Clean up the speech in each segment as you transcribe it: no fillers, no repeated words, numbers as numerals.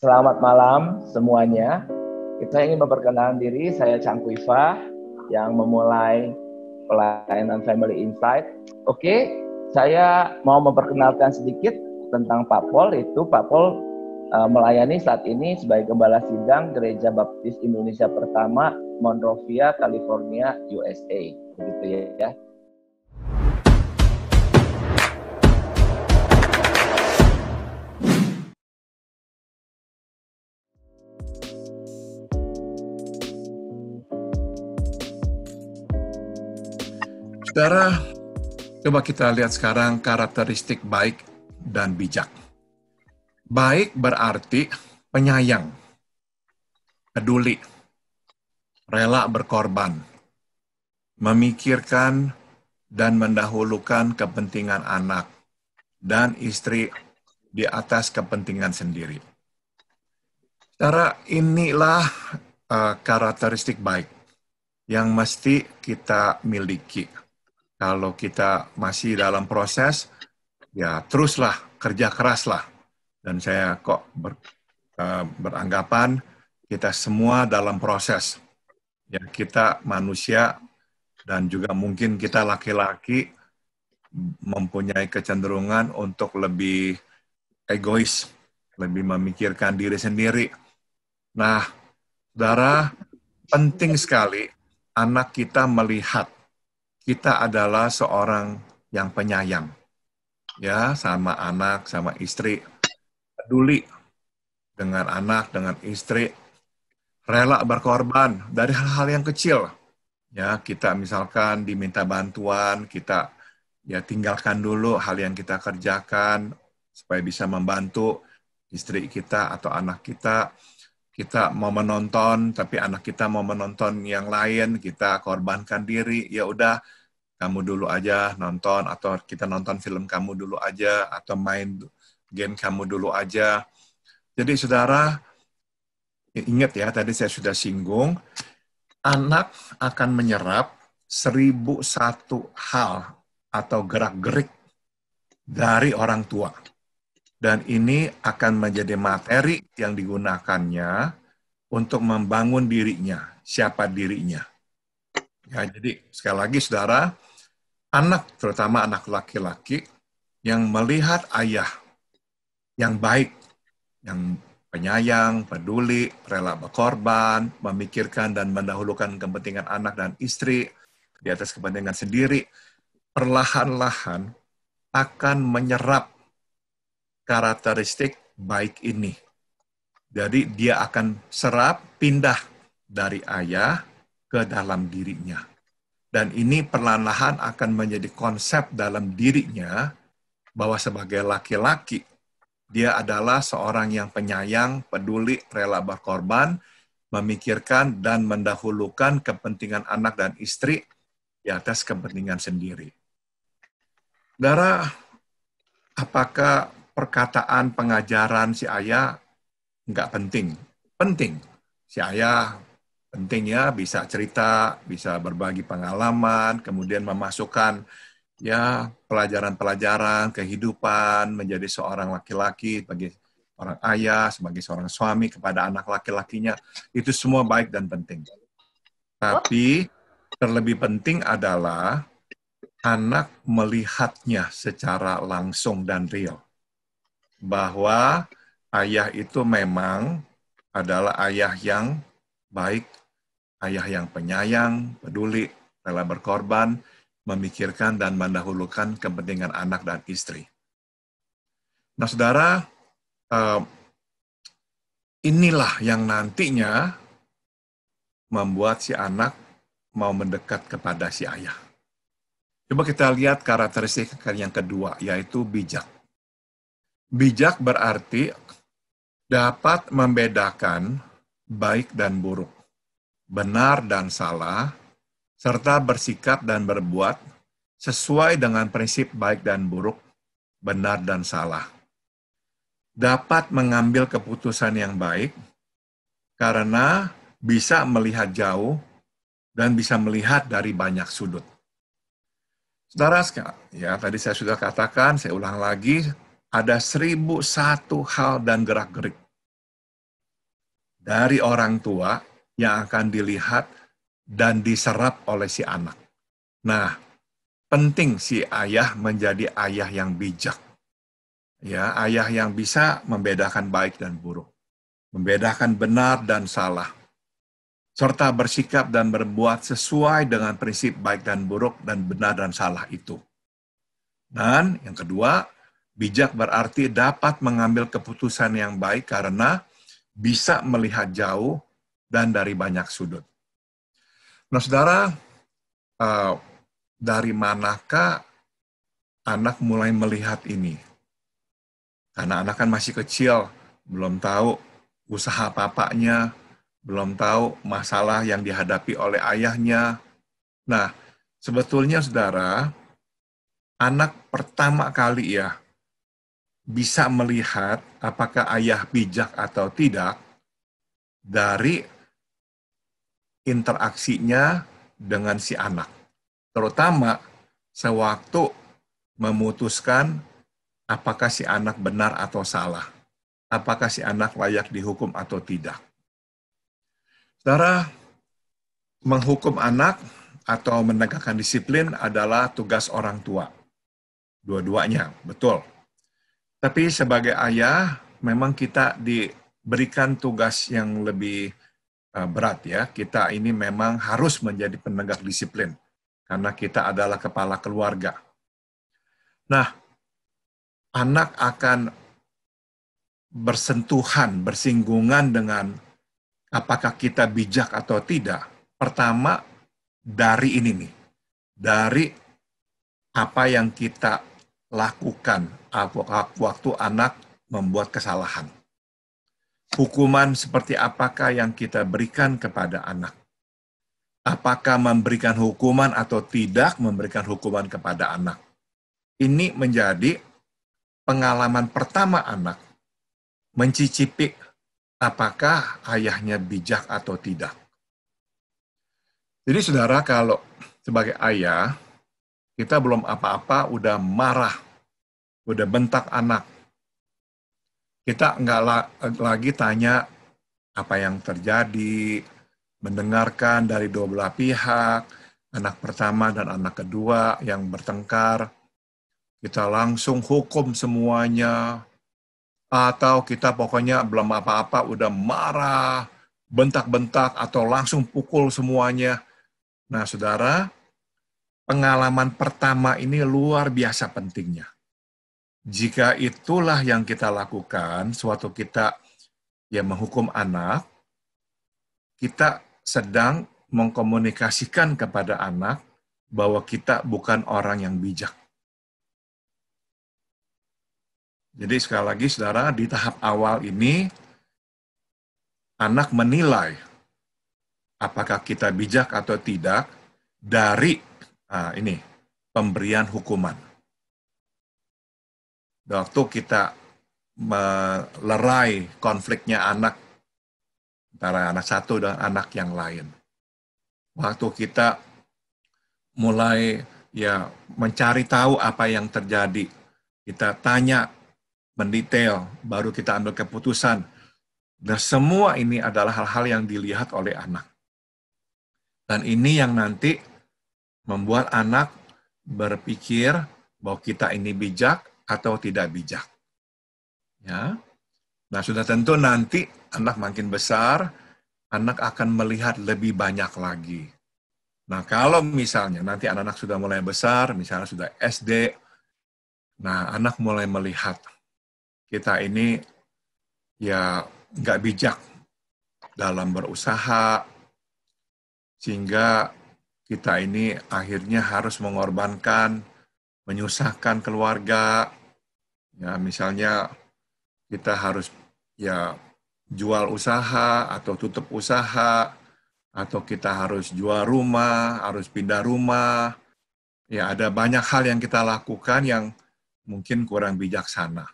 Selamat malam semuanya. Kita ingin memperkenalkan diri, saya Cangkuifa yang memulai pelayanan Family Insight. Oke, saya mau memperkenalkan sedikit tentang Pak Pol. Itu Pak Pol melayani saat ini sebagai Gembala Sidang Gereja Baptis Indonesia Pertama, Monrovia, California, USA. Begitu ya. Saudara, coba kita lihat sekarang karakteristik baik dan bijak. Baik berarti penyayang, peduli, rela berkorban, memikirkan dan mendahulukan kepentingan anak dan istri di atas kepentingan sendiri. Saudara, inilah karakteristik baik yang mesti kita miliki. Kalau kita masih dalam proses, ya teruslah, kerja keraslah. Dan saya kok beranggapan kita semua dalam proses. Ya, kita manusia dan juga mungkin kita laki-laki mempunyai kecenderungan untuk lebih egois, lebih memikirkan diri sendiri. Nah, saudara, penting sekali anak kita melihat kita adalah seorang yang penyayang, ya, sama anak, sama istri, peduli dengan anak, dengan istri, rela berkorban dari hal-hal yang kecil. Ya, kita misalkan diminta bantuan, kita ya tinggalkan dulu hal yang kita kerjakan supaya bisa membantu istri kita atau anak kita. Kita mau menonton, tapi anak kita mau menonton yang lain, kita korbankan diri, ya udah, kamu dulu aja nonton, atau kita nonton film kamu dulu aja, atau main game kamu dulu aja. Jadi saudara, ingat ya, tadi saya sudah singgung, anak akan menyerap 1001 hal atau gerak-gerik dari orang tua. Dan ini akan menjadi materi yang digunakannya untuk membangun dirinya, siapa dirinya. Ya, jadi sekali lagi saudara, anak, terutama anak laki-laki, yang melihat ayah yang baik, yang penyayang, peduli, rela berkorban, memikirkan dan mendahulukan kepentingan anak dan istri di atas kepentingan sendiri, perlahan-lahan akan menyerap karakteristik baik ini. Jadi dia akan serap, pindah dari ayah ke dalam dirinya. Dan ini perlahan-lahan akan menjadi konsep dalam dirinya bahwa sebagai laki-laki, dia adalah seorang yang penyayang, peduli, rela berkorban, memikirkan dan mendahulukan kepentingan anak dan istri di atas kepentingan sendiri. Saudara, apakah perkataan pengajaran si ayah nggak penting? Penting. Si ayah penting ya, bisa cerita, bisa berbagi pengalaman, kemudian memasukkan ya pelajaran-pelajaran kehidupan menjadi seorang laki-laki, bagi orang ayah, sebagai seorang suami kepada anak laki-lakinya. Itu semua baik dan penting. Tapi terlebih penting adalah anak melihatnya secara langsung dan real. Bahwa ayah itu memang adalah ayah yang baik, ayah yang penyayang, peduli, rela berkorban, memikirkan dan mendahulukan kepentingan anak dan istri. Nah, saudara, inilah yang nantinya membuat si anak mau mendekat kepada si ayah. Coba kita lihat karakteristik yang kedua, yaitu bijak. Bijak berarti dapat membedakan baik dan buruk, benar dan salah, serta bersikap dan berbuat sesuai dengan prinsip baik dan buruk, benar dan salah. Dapat mengambil keputusan yang baik karena bisa melihat jauh dan bisa melihat dari banyak sudut. Saudara, ya tadi saya sudah katakan, saya ulang lagi, ada 1001 hal dan gerak-gerik dari orang tua yang akan dilihat dan diserap oleh si anak. Nah, penting si ayah menjadi ayah yang bijak. Ya, ayah yang bisa membedakan baik dan buruk, membedakan benar dan salah, serta bersikap dan berbuat sesuai dengan prinsip baik dan buruk dan benar dan salah itu. Dan yang kedua, bijak berarti dapat mengambil keputusan yang baik karena bisa melihat jauh dan dari banyak sudut. Nah, saudara, dari manakah anak mulai melihat ini? Karena anak kan masih kecil, belum tahu usaha papanya, belum tahu masalah yang dihadapi oleh ayahnya. Nah, sebetulnya saudara, anak pertama kali ya bisa melihat apakah ayah bijak atau tidak dari interaksinya dengan si anak. Terutama sewaktu memutuskan apakah si anak benar atau salah. Apakah si anak layak dihukum atau tidak. Saudara, menghukum anak atau menegakkan disiplin adalah tugas orang tua. Dua-duanya, betul. Tapi sebagai ayah, memang kita diberikan tugas yang lebih berat ya. Kita ini memang harus menjadi penegak disiplin. Karena kita adalah kepala keluarga. Nah, anak akan bersentuhan, bersinggungan dengan apakah kita bijak atau tidak. Pertama, dari ini nih. Dari apa yang kita lakukan waktu anak membuat kesalahan. Hukuman seperti apakah yang kita berikan kepada anak. Apakah memberikan hukuman atau tidak memberikan hukuman kepada anak. Ini menjadi pengalaman pertama anak mencicipi apakah ayahnya bijak atau tidak. Jadi saudara, kalau sebagai ayah, kita belum apa-apa udah marah, udah bentak anak. Kita nggak lagi tanya apa yang terjadi, mendengarkan dari dua belah pihak, anak pertama dan anak kedua yang bertengkar. Kita langsung hukum semuanya, atau kita pokoknya belum apa-apa udah marah, bentak-bentak, atau langsung pukul semuanya. Nah, saudara, pengalaman pertama ini luar biasa pentingnya. Jika itulah yang kita lakukan, suatu kita yang menghukum anak, kita sedang mengkomunikasikan kepada anak bahwa kita bukan orang yang bijak. Jadi sekali lagi, saudara, di tahap awal ini, anak menilai apakah kita bijak atau tidak dari pemberian hukuman. Waktu kita melerai konfliknya anak, antara anak satu dan anak yang lain. Waktu kita mulai mencari tahu apa yang terjadi, kita tanya mendetail, baru kita ambil keputusan. Dan semua ini adalah hal-hal yang dilihat oleh anak. Dan ini yang nanti membuat anak berpikir bahwa kita ini bijak atau tidak bijak. Ya. Nah, sudah tentu nanti anak makin besar, anak akan melihat lebih banyak lagi. Nah, kalau misalnya nanti anak-anak sudah mulai besar, misalnya sudah SD, nah anak mulai melihat kita ini nggak bijak dalam berusaha, sehingga kita ini akhirnya harus mengorbankan, menyusahkan keluarga. Ya, misalnya kita harus jual usaha atau tutup usaha, atau kita harus jual rumah, harus pindah rumah. Ya, ada banyak hal yang kita lakukan yang mungkin kurang bijaksana.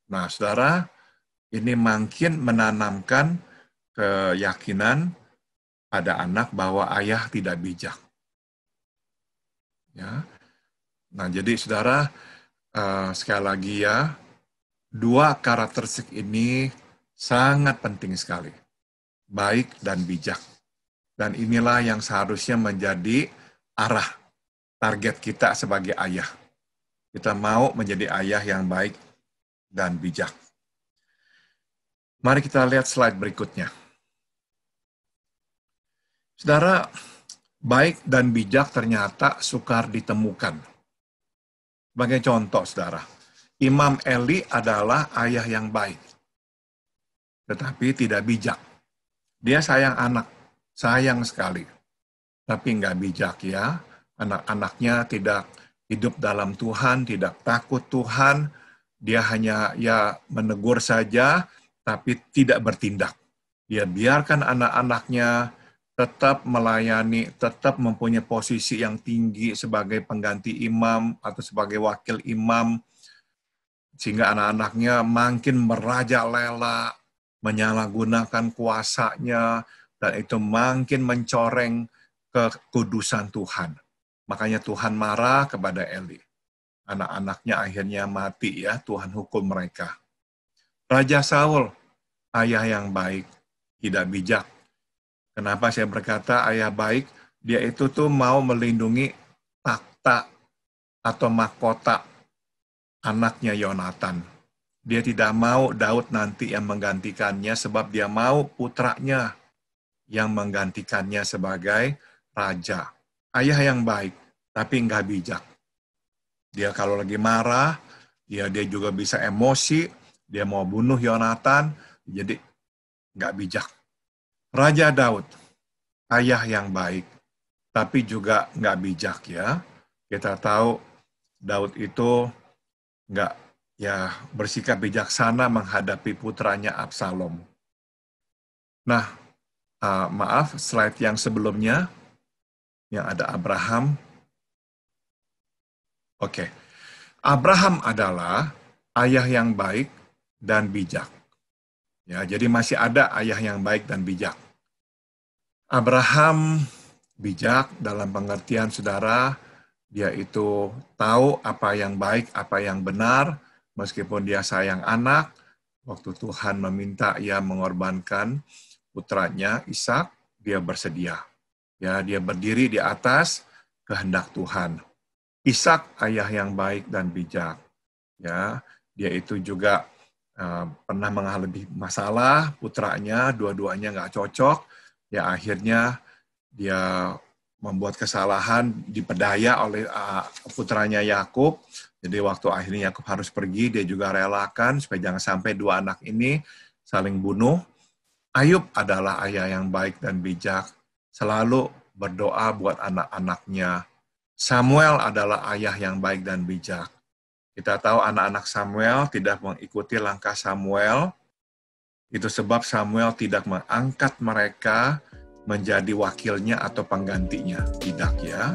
Nah, saudara, ini makin menanamkan keyakinan pada anak bahwa ayah tidak bijak. Ya. Nah, jadi saudara, sekali lagi ya, dua karakteristik ini Sangat penting sekali. Baik dan bijak. Dan inilah yang seharusnya menjadi arah target kita sebagai ayah. Kita mau menjadi ayah yang baik dan bijak. Mari kita lihat slide berikutnya. Saudara, baik dan bijak ternyata sukar ditemukan. Sebagai contoh, saudara, Imam Eli adalah ayah yang baik, tetapi tidak bijak. Dia sayang anak, sayang sekali, tapi nggak bijak ya. Anak-anaknya tidak hidup dalam Tuhan, tidak takut Tuhan. Dia hanya menegur saja, tapi tidak bertindak. Dia biarkan anak-anaknya tetap melayani, tetap mempunyai posisi yang tinggi sebagai pengganti imam atau sebagai wakil imam, sehingga anak-anaknya makin merajalela, menyalahgunakan kuasanya, dan itu makin mencoreng kekudusan Tuhan. Makanya Tuhan marah kepada Eli. Anak-anaknya akhirnya mati ya, Tuhan hukum mereka. Raja Saul, ayah yang baik, tidak bijak. Kenapa saya berkata ayah baik? Dia itu tuh mau melindungi takhta atau mahkota anaknya Yonatan. Dia tidak mau Daud nanti yang menggantikannya sebab dia mau putranya yang menggantikannya sebagai raja. Ayah yang baik, tapi nggak bijak. Dia kalau lagi marah, dia juga bisa emosi, dia mau bunuh Yonatan, jadi nggak bijak. Raja Daud, ayah yang baik, tapi juga nggak bijak ya. Kita tahu Daud itu nggak bersikap bijaksana menghadapi putranya Absalom. Nah, maaf, slide yang sebelumnya, yang ada Abraham. Oke. Abraham adalah ayah yang baik dan bijak. Ya, jadi masih ada ayah yang baik dan bijak. Abraham bijak dalam pengertian saudara, dia itu tahu apa yang baik, apa yang benar, meskipun dia sayang anak. Waktu Tuhan meminta ia mengorbankan putranya Ishak, dia bersedia. Ya, dia berdiri di atas kehendak Tuhan. Ishak ayah yang baik dan bijak. Ya, dia itu juga pernah menghadapi masalah, putranya dua-duanya nggak cocok. Ya akhirnya dia membuat kesalahan, dipedaya oleh putranya Yakub. Jadi waktu akhirnya Yakub harus pergi, dia juga relakan supaya jangan sampai dua anak ini saling bunuh. Ayub adalah ayah yang baik dan bijak, selalu berdoa buat anak-anaknya. Samuel adalah ayah yang baik dan bijak. Kita tahu anak-anak Samuel tidak mengikuti langkah Samuel. Itu sebab Samuel tidak mengangkat mereka menjadi wakilnya atau penggantinya. Tidak ya.